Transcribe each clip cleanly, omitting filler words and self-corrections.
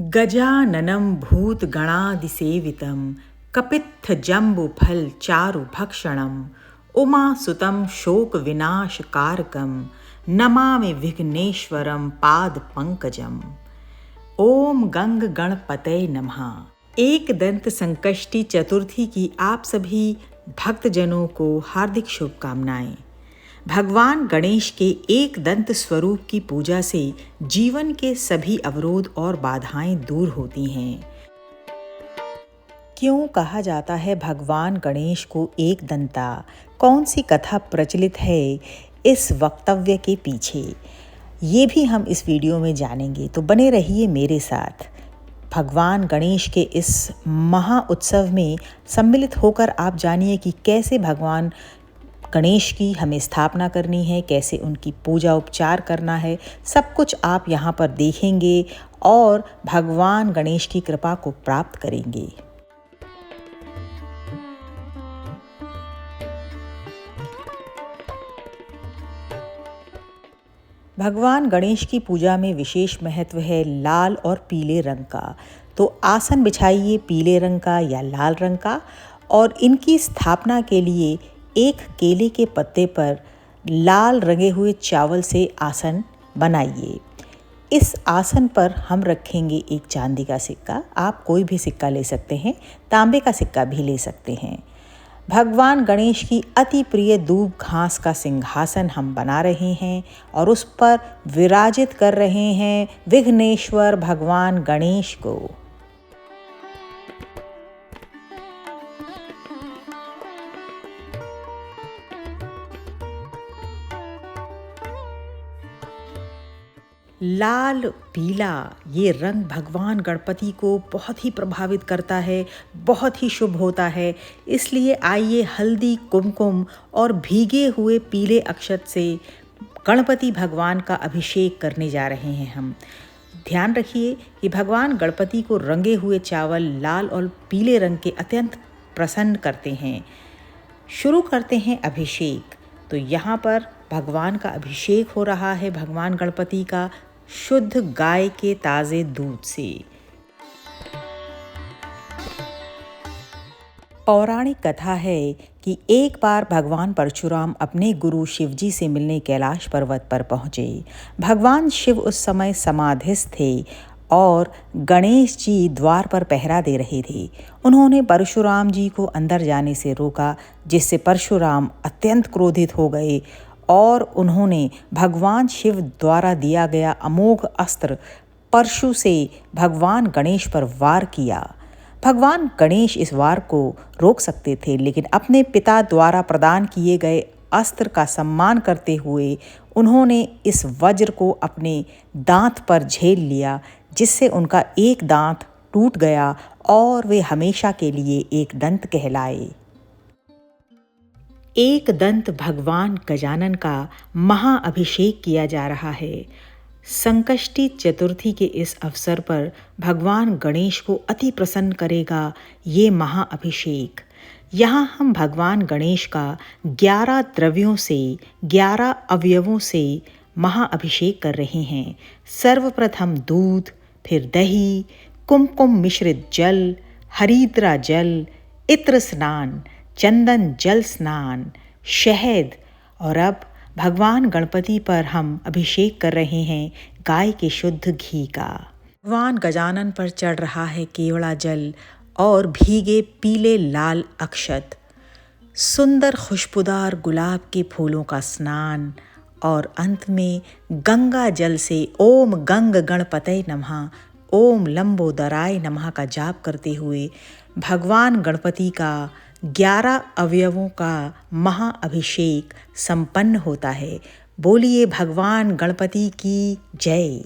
गजाननं भूतगणादिसेवितं कपित्थजम्बुफलचारुभक्षणम् उमासुतं शोकविनाशकारकं नमामि विघ्नेश्वरं पादपङ्कजम्। ओम गंग गणपतये नमः। एक दंत संकष्टी चतुर्थी की आप सभी भक्तजनों को हार्दिक शुभकामनाएं। भगवान गणेश के एक दंत स्वरूप की पूजा से जीवन के सभी अवरोध और बाधाएं दूर होती हैं। क्यों कहा जाता है भगवान गणेश को एक दंता? कौन सी कथा प्रचलित है इस वक्तव्य के पीछे? ये भी हम इस वीडियो में जानेंगे, तो बने रहिए मेरे साथ। भगवान गणेश के इस महा उत्सव में सम्मिलित होकर आप जानिए कि कैसे भगवान गणेश की हमें स्थापना करनी है, कैसे उनकी पूजा उपचार करना है। सब कुछ आप यहाँ पर देखेंगे और भगवान गणेश की कृपा को प्राप्त करेंगे। भगवान गणेश की पूजा में विशेष महत्व है लाल और पीले रंग का। तो आसन बिछाइए पीले रंग का या लाल रंग का, और इनकी स्थापना के लिए एक केले के पत्ते पर लाल रंगे हुए चावल से आसन बनाइए। इस आसन पर हम रखेंगे एक चांदी का सिक्का। आप कोई भी सिक्का ले सकते हैं, तांबे का सिक्का भी ले सकते हैं। भगवान गणेश की अति प्रिय दूब घास का सिंहासन हम बना रहे हैं और उस पर विराजित कर रहे हैं विघ्नेश्वर भगवान गणेश को। लाल पीला ये रंग भगवान गणपति को बहुत ही प्रभावित करता है, बहुत ही शुभ होता है। इसलिए आइए हल्दी कुमकुम और भीगे हुए पीले अक्षत से गणपति भगवान का अभिषेक करने जा रहे हैं हम। ध्यान रखिए कि भगवान गणपति को रंगे हुए चावल लाल और पीले रंग के अत्यंत प्रसन्न करते हैं। शुरू करते हैं अभिषेक। तो यहाँ पर भगवान का अभिषेक हो रहा है भगवान गणपति का शुद्ध गाय के ताज़े दूध से। पौराणिक कथा है कि एक बार भगवान परशुराम अपने गुरु शिवजी से मिलने कैलाश पर्वत पर पहुँचे। भगवान शिव उस समय समाधिस्थ थे और गणेश जी द्वार पर पहरा दे रहे थे। उन्होंने परशुराम जी को अंदर जाने से रोका, जिससे परशुराम अत्यंत क्रोधित हो गए और उन्होंने भगवान शिव द्वारा दिया गया अमोघ अस्त्र परशु से भगवान गणेश पर वार किया। भगवान गणेश इस वार को रोक सकते थे, लेकिन अपने पिता द्वारा प्रदान किए गए अस्त्र का सम्मान करते हुए उन्होंने इस वज्र को अपने दांत पर झेल लिया, जिससे उनका एक दांत टूट गया और वे हमेशा के लिए एक दंत कहलाए। एक दंत भगवान गजानन का महाअभिषेक किया जा रहा है। संकष्टी चतुर्थी के इस अवसर पर भगवान गणेश को अति प्रसन्न करेगा ये महाअभिषेक। यहाँ हम भगवान गणेश का 11 द्रव्यों से 11 अवयवों से महाअभिषेक कर रहे हैं। सर्वप्रथम दूध, फिर दही, कुमकुम मिश्रित जल, हरिद्रा जल, इत्र स्नान, चंदन जल स्नान, शहद, और अब भगवान गणपति पर हम अभिषेक कर रहे हैं गाय के शुद्ध घी का। भगवान गजानन पर चढ़ रहा है केवड़ा जल और भीगे पीले लाल अक्षत, सुंदर खुशबूदार गुलाब के फूलों का स्नान, और अंत में गंगा जल से ओम गंग गणपतये नमः, ओम लंबोदराय नमः का जाप करते हुए भगवान गणपति का 11 अवयवों का महाअभिषेक संपन्न होता है। बोलिए भगवान गणपति की जय।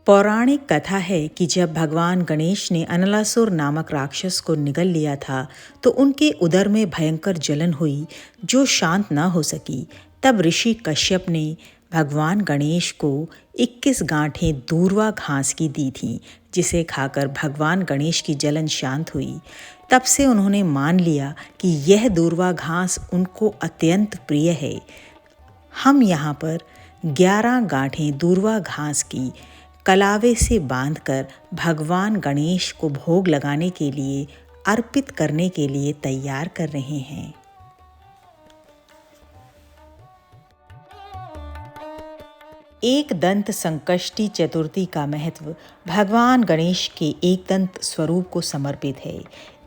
पौराणिक कथा है कि जब भगवान गणेश ने अनलासुर नामक राक्षस को निगल लिया था, तो उनके उदर में भयंकर जलन हुई जो शांत न हो सकी। तब ऋषि कश्यप ने भगवान गणेश को 21 गांठें दूर्वा घास की दी थीं, जिसे खाकर भगवान गणेश की जलन शांत हुई। तब से उन्होंने मान लिया कि यह दूर्वा घास उनको अत्यंत प्रिय है। हम यहाँ पर 11 गांठें दूर्वा घास की कलावे से बांधकर भगवान गणेश को भोग लगाने के लिए, अर्पित करने के लिए तैयार कर रहे हैं। एक दंत संकष्टी चतुर्थी का महत्व भगवान गणेश के एक दंत स्वरूप को समर्पित है।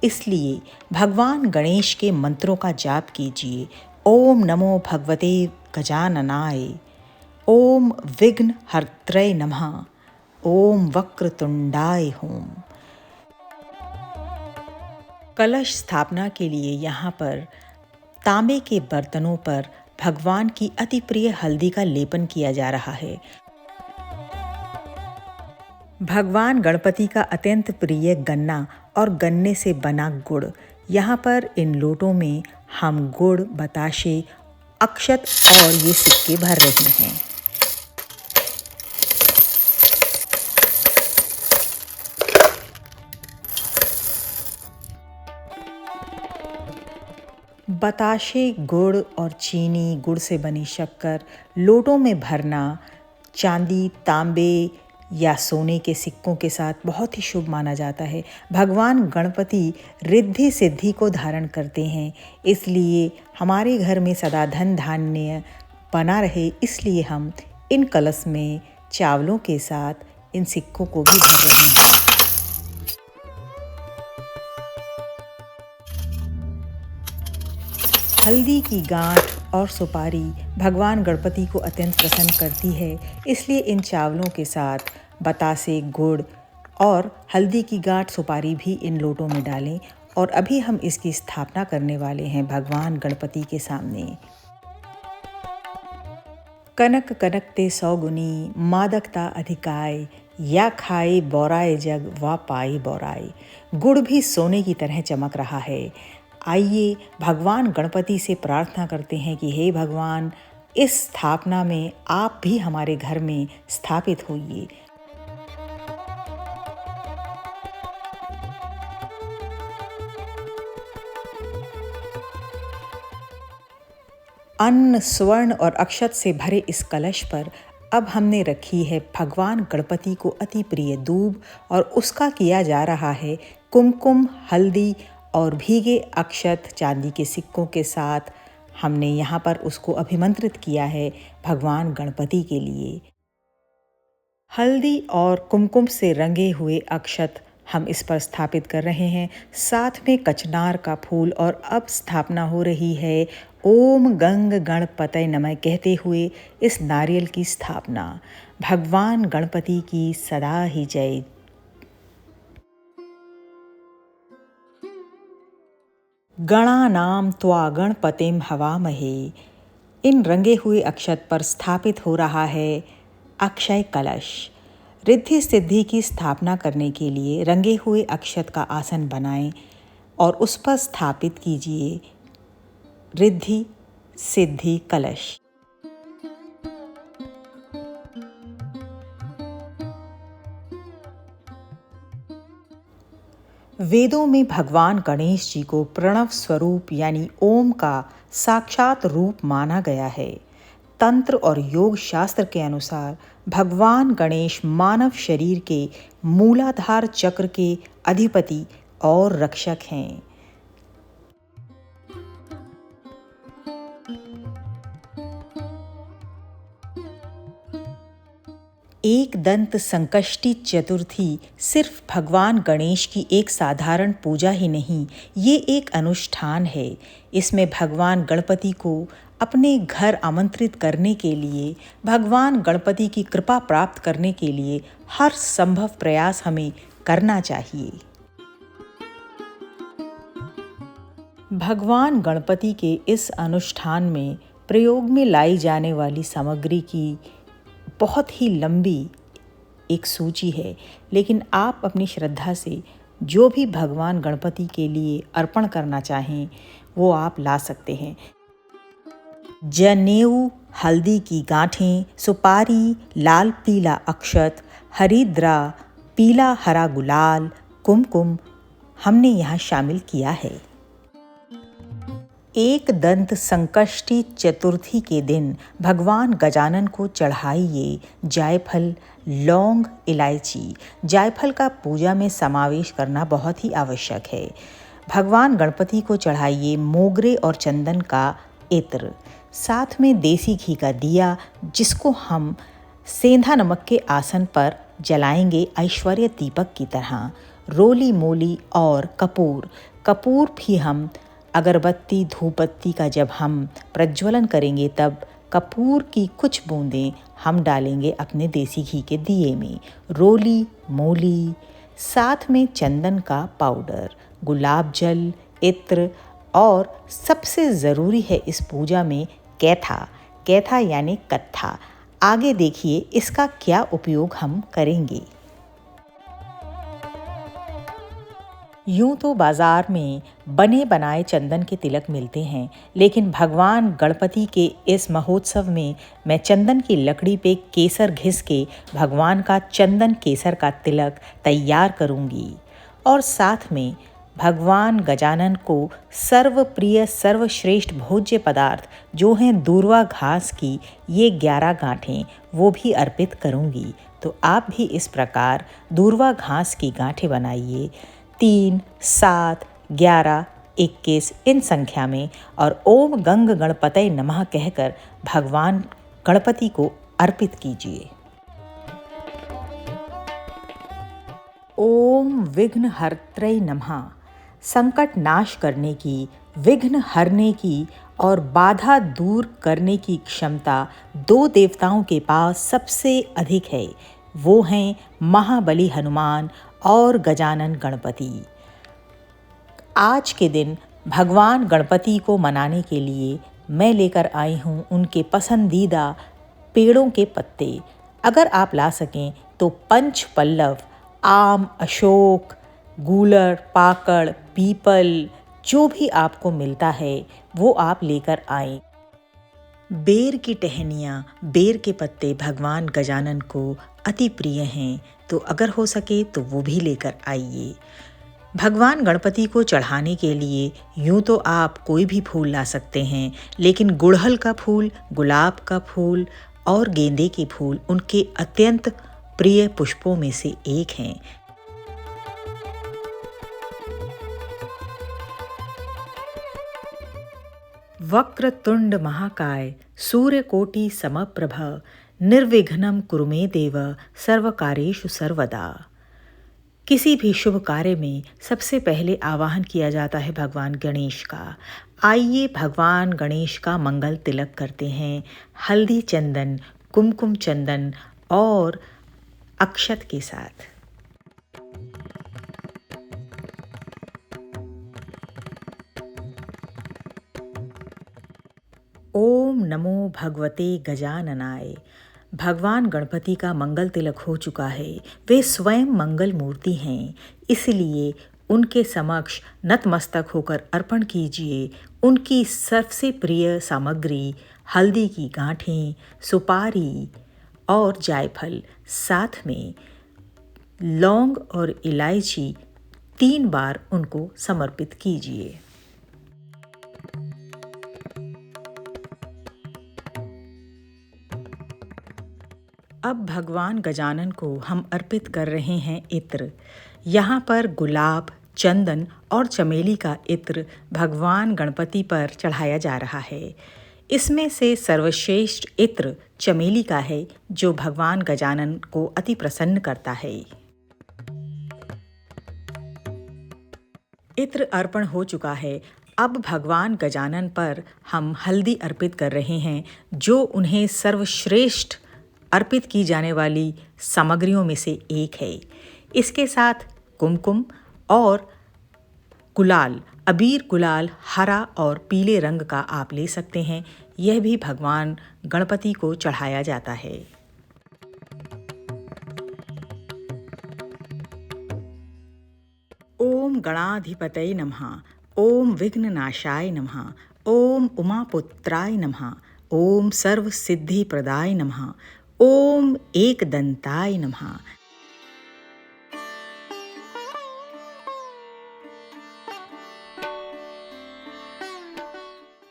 इसलिए भगवान गणेश के मंत्रों का जाप कीजिए। ओम नमो भगवते गजाननाय, ओम विघ्न हर्त्रे नमः, ओम वक्रतुंडाय होम। कलश स्थापना के लिए यहाँ पर तांबे के बर्तनों पर भगवान की अति प्रिय हल्दी का लेपन किया जा रहा है। भगवान गणपति का अत्यंत प्रिय गन्ना और गन्ने से बना गुड़, यहाँ पर इन लोटों में हम गुड़, बताशे, अक्षत और ये सिक्के भर रहे हैं। बताशे, गुड़ और चीनी, गुड़ से बनी शक्कर लोटों में भरना चांदी, तांबे या सोने के सिक्कों के साथ बहुत ही शुभ माना जाता है। भगवान गणपति रिद्धि सिद्धि को धारण करते हैं, इसलिए हमारे घर में सदा धन धान्य बना रहे, इसलिए हम इन कलश में चावलों के साथ इन सिक्कों को भी भर रहे हैं। हल्दी की गांठ और सुपारी भगवान गणपति को अत्यंत प्रसन्न करती है, इसलिए इन चावलों के साथ बतासे, गुड़ और हल्दी की गांठ, सुपारी भी इन लोटों में डालें। और अभी हम इसकी स्थापना करने वाले हैं भगवान गणपति के सामने। कनक कनकते 100 गुनी, मादकता अधिकाय, या खाए बौराए जग वा पाए बौराए। गुड़ भी सोने की तरह चमक रहा है। आइए भगवान गणपति से प्रार्थना करते हैं कि हे भगवान, इस स्थापना में आप भी हमारे घर में स्थापित होइए। अन्न, स्वर्ण और अक्षत से भरे इस कलश पर अब हमने रखी है भगवान गणपति को अति प्रिय दूब, और उसका किया जा रहा है कुमकुम, हल्दी और भीगे अक्षत चांदी के सिक्कों के साथ। हमने यहाँ पर उसको अभिमंत्रित किया है भगवान गणपति के लिए। हल्दी और कुमकुम से रंगे हुए अक्षत हम इस पर स्थापित कर रहे हैं, साथ में कचनार का फूल। और अब स्थापना हो रही है ओम गंग गणपतये नमः कहते हुए इस नारियल की स्थापना। भगवान गणपति की सदा ही जय। गणानां त्वा गणपतिं हवामहे। इन रंगे हुए अक्षत पर स्थापित हो रहा है अक्षय कलश। रिद्धि सिद्धि की स्थापना करने के लिए रंगे हुए अक्षत का आसन बनाएं और उस पर स्थापित कीजिए रिद्धि सिद्धि कलश। वेदों में भगवान गणेश जी को प्रणव स्वरूप यानी ओम का साक्षात रूप माना गया है। तंत्र और योग शास्त्र के अनुसार भगवान गणेश मानव शरीर के मूलाधार चक्र के अधिपति और रक्षक हैं। एक दंत संकष्टी चतुर्थी सिर्फ भगवान गणेश की एक साधारण पूजा ही नहीं, ये एक अनुष्ठान है। इसमें भगवान गणपति को अपने घर आमंत्रित करने के लिए, भगवान गणपति की कृपा प्राप्त करने के लिए हर संभव प्रयास हमें करना चाहिए। भगवान गणपति के इस अनुष्ठान में प्रयोग में लाई जाने वाली सामग्री की बहुत ही लंबी एक सूची है, लेकिन आप अपनी श्रद्धा से जो भी भगवान गणपति के लिए अर्पण करना चाहें वो आप ला सकते हैं। जनेऊ, हल्दी की गांठें, सुपारी, लाल पीला अक्षत, हरिद्रा, पीला हरा गुलाल, कुमकुम, हमने यहाँ शामिल किया है। एक दंत संकष्टी चतुर्थी के दिन भगवान गजानन को चढ़ाइए जायफल, लौंग, इलायची। जायफल का पूजा में समावेश करना बहुत ही आवश्यक है। भगवान गणपति को चढ़ाइए मोगरे और चंदन का इत्र, साथ में देसी घी का दिया, जिसको हम सेंधा नमक के आसन पर जलाएंगे ऐश्वर्य दीपक की तरह। रोली मोली और कपूर भी हम अगरबत्ती धूपबत्ती का जब हम प्रज्वलन करेंगे तब कपूर की कुछ बूंदें हम डालेंगे अपने देसी घी के दिए में। रोली मोली, साथ में चंदन का पाउडर, गुलाब जल, इत्र और सबसे ज़रूरी है इस पूजा में कैथा यानी कत्था। आगे देखिए इसका क्या उपयोग हम करेंगे। यूं तो बाजार में बने बनाए चंदन के तिलक मिलते हैं, लेकिन भगवान गणपति के इस महोत्सव में मैं चंदन की लकड़ी पे केसर घिस के भगवान का चंदन केसर का तिलक तैयार करूंगी और साथ में भगवान गजानन को सर्वप्रिय सर्वश्रेष्ठ भोज्य पदार्थ जो हैं दूर्वा घास की ये 11 गांठें वो भी अर्पित करूंगी। तो आप भी इस प्रकार दूर्वा घास की गांठें बनाइए 3, 7, 11, 21 इन संख्या में और ओम गंग गणपतये नमः कहकर भगवान गणपति को अर्पित कीजिए। ओम विघ्न हर्त्रै नमः। संकट नाश करने की, विघ्न हरने की और बाधा दूर करने की क्षमता 2 देवताओं के पास सबसे अधिक है। वो हैं महाबली हनुमान और गजानन गणपति। आज के दिन भगवान गणपति को मनाने के लिए मैं लेकर आई हूँ उनके पसंदीदा पेड़ों के पत्ते। अगर आप ला सकें तो पंच पल्लव, आम, अशोक, गूलर, पाकड़, पीपल, जो भी आपको मिलता है वो आप लेकर आएं। बेर की टहनियाँ, बेर के पत्ते भगवान गजानन को अति प्रिय हैं, तो अगर हो सके तो वो भी लेकर आइए। भगवान गणपति को चढ़ाने के लिए यूँ तो आप कोई भी फूल ला सकते हैं, लेकिन गुड़हल का फूल, गुलाब का फूल और गेंदे के फूल उनके अत्यंत प्रिय पुष्पों में से एक हैं। वक्रतुंड महाकाय, सूर्यकोटि समप्रभ, निर्विघ्नं कुरु मे देव, सर्वकार्येषु सर्वदा। किसी भी शुभ कार्य में सबसे पहले आवाहन किया जाता है भगवान गणेश का। आइए भगवान गणेश का मंगल तिलक करते हैं हल्दी चंदन, कुमकुम चंदन और अक्षत के साथ। ओम नमो भगवते गजाननाय। भगवान गणपति का मंगल तिलक हो चुका है। वे स्वयं मंगल मूर्ति हैं, इसलिए उनके समक्ष नतमस्तक होकर अर्पण कीजिए उनकी सबसे प्रिय सामग्री हल्दी की गांठें, सुपारी और जायफल, साथ में लौंग और इलायची 3 बार उनको समर्पित कीजिए। अब भगवान गजानन को हम अर्पित कर रहे हैं इत्र। यहाँ पर गुलाब, चंदन और चमेली का इत्र भगवान गणपति पर चढ़ाया जा रहा है। इसमें से सर्वश्रेष्ठ इत्र चमेली का है, जो भगवान गजानन को अति प्रसन्न करता है। इत्र अर्पण हो चुका है। अब भगवान गजानन पर हम हल्दी अर्पित कर रहे हैं, जो उन्हें सर्वश्रेष्ठ अर्पित की जाने वाली सामग्रियों में से एक है। इसके साथ कुमकुम और गुलाल, अबीर गुलाल हरा और पीले रंग का आप ले सकते हैं। यह भी भगवान गणपति को चढ़ाया जाता है। ओम गणाधिपतये नमः। ओम विघ्ननाशाय नमः। ओम उमापुत्राय नमः। ओम सर्वसिद्धिप्रदाय नमः। ओम एकदंताय नमः।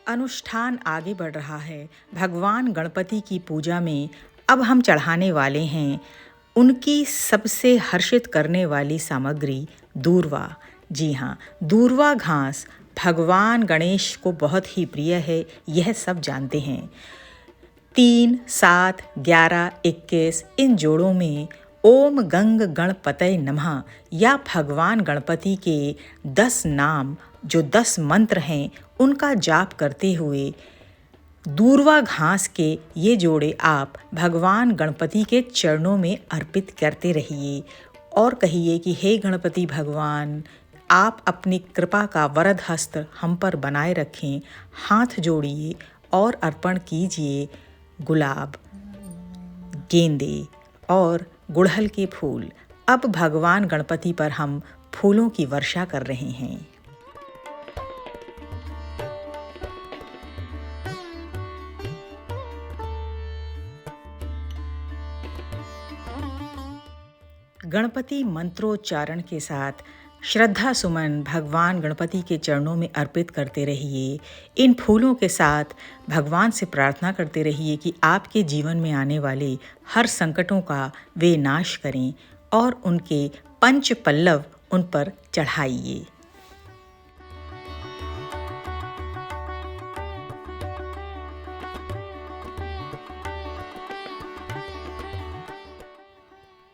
अनुष्ठान आगे बढ़ रहा है। भगवान गणपति की पूजा में अब हम चढ़ाने वाले हैं उनकी सबसे हर्षित करने वाली सामग्री दूर्वा। जी हाँ, दूर्वा घास भगवान गणेश को बहुत ही प्रिय है, यह सब जानते हैं। 3, 7, 11, 21 इन जोड़ों में ओम गंग गणपतये नमः या भगवान गणपति के 10 नाम जो 10 मंत्र हैं उनका जाप करते हुए दूर्वा घास के ये जोड़े आप भगवान गणपति के चरणों में अर्पित करते रहिए और कहिए कि हे गणपति भगवान, आप अपनी कृपा का वरद हस्त हम पर बनाए रखें। हाथ जोड़िए और अर्पण कीजिए गुलाब, गेंदे और गुड़हल के फूल। अब भगवान गणपति पर हम फूलों की वर्षा कर रहे हैं। गणपति मंत्रोच्चारण के साथ श्रद्धा सुमन भगवान गणपति के चरणों में अर्पित करते रहिए। इन फूलों के साथ भगवान से प्रार्थना करते रहिए कि आपके जीवन में आने वाले हर संकटों का वे नाश करें और उनके पंच पल्लव उन पर चढ़ाइए।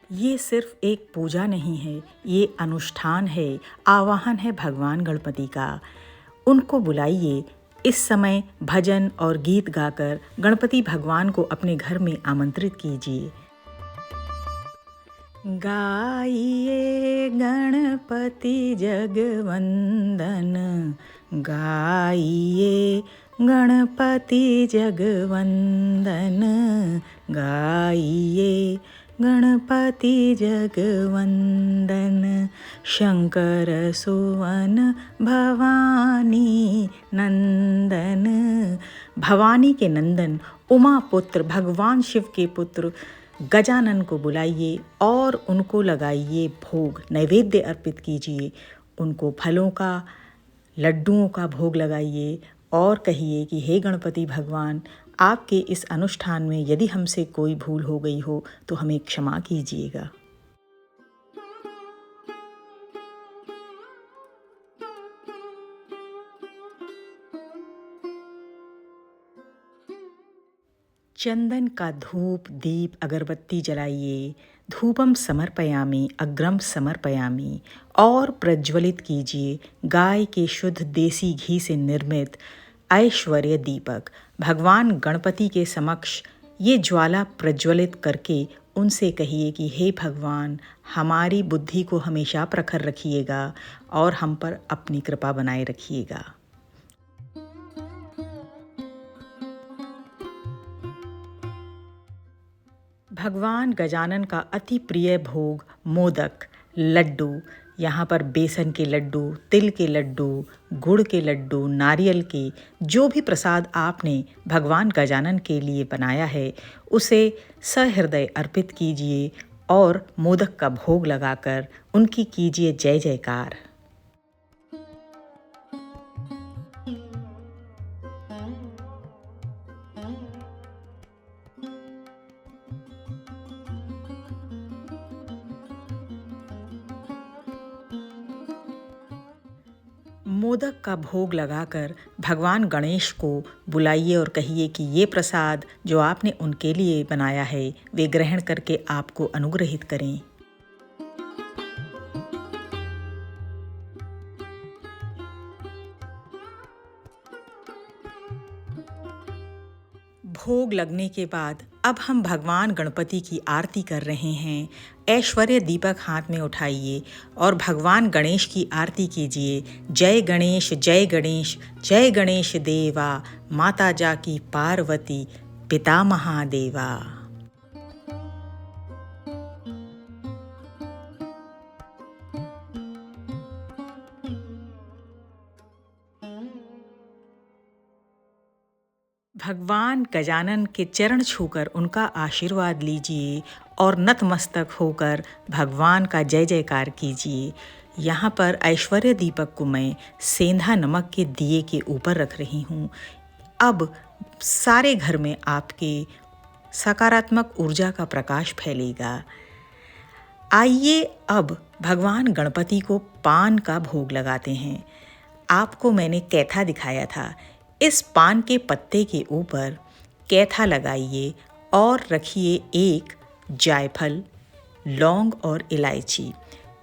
ये सिर्फ एक पूजा नहीं है, ये अनुष्ठान है, आवाहन है भगवान गणपति का। उनको बुलाइए। इस समय भजन और गीत गाकर गणपति भगवान को अपने घर में आमंत्रित कीजिए। गाइए गणपति जगवंदन, गाइए गणपति जगवंदन, गाइए गणपति जगवंदन। शंकर सुवन भवानी नंदन। भवानी के नंदन उमा पुत्र भगवान शिव के पुत्र गजानन को बुलाइए और उनको लगाइए भोग, नैवेद्य अर्पित कीजिए। उनको फलों का, लड्डुओं का भोग लगाइए और कहिए कि हे गणपति भगवान, आपके इस अनुष्ठान में यदि हमसे कोई भूल हो गई हो तो हमें क्षमा कीजिएगा। चंदन का धूप, दीप, अगरबत्ती जलाइए। धूपम समर्पयामि अग्रम समर्पयामि और प्रज्वलित कीजिए गाय के शुद्ध देसी घी से निर्मित ऐश्वर्य दीपक। भगवान गणपति के समक्ष ये ज्वाला प्रज्वलित करके उनसे कहिए कि हे भगवान, हमारी बुद्धि को हमेशा प्रखर रखिएगा और हम पर अपनी कृपा बनाए रखिएगा। भगवान गजानन का अति प्रिय भोग मोदक, लड्डू, यहाँ पर बेसन के लड्डू, तिल के लड्डू, गुड़ के लड्डू, नारियल के, जो भी प्रसाद आपने भगवान गजानन के लिए बनाया है उसे सहृदय अर्पित कीजिए और मोदक का भोग लगाकर उनकी कीजिए जय जयकार। मोदक का भोग लगाकर भगवान गणेश को बुलाइए और कहिए कि ये प्रसाद जो आपने उनके लिए बनाया है वे ग्रहण करके आपको अनुग्रहित करें। भोग लगने के बाद अब हम भगवान गणपति की आरती कर रहे हैं। ऐश्वर्य दीपक हाथ में उठाइए और भगवान गणेश की आरती कीजिए। जय गणेश जय गणेश, जय गणेश देवा, माता जाकी पार्वती, पिता महादेवा। भगवान गजानन के चरण छूकर उनका आशीर्वाद लीजिए और नतमस्तक होकर भगवान का जय जयकार कीजिए। यहाँ पर ऐश्वर्य दीपक को मैं सेंधा नमक के दिए के ऊपर रख रही हूँ। अब सारे घर में आपके सकारात्मक ऊर्जा का प्रकाश फैलेगा। आइए अब भगवान गणपति को पान का भोग लगाते हैं। आपको मैंने कैथा दिखाया था। इस पान के पत्ते के ऊपर कैथा लगाइए और रखिए एक जायफल, लौंग और इलायची।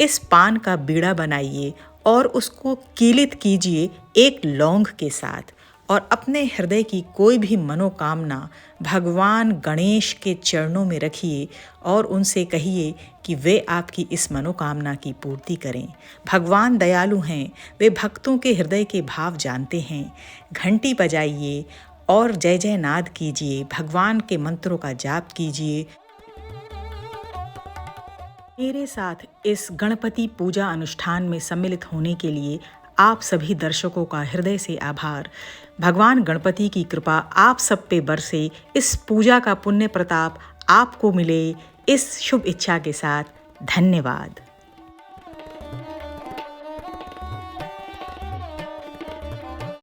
इस पान का बीड़ा बनाइए और उसको कीलित कीजिए एक लौंग के साथ और अपने हृदय की कोई भी मनोकामना भगवान गणेश के चरणों में रखिए और उनसे कहिए कि वे आपकी इस मनोकामना की पूर्ति करें। भगवान दयालु हैं, वे भक्तों के हृदय के भाव जानते हैं। घंटी बजाइए और जय जय नाद कीजिए, भगवान के मंत्रों का जाप कीजिए। मेरे साथ इस गणपति पूजा अनुष्ठान में सम्मिलित होने के लिए आप सभी दर्शकों का हृदय से आभार। भगवान गणपति की कृपा आप सब पे बरसे, इस पूजा का पुण्य प्रताप आपको मिले, इस शुभ इच्छा के साथ धन्यवाद।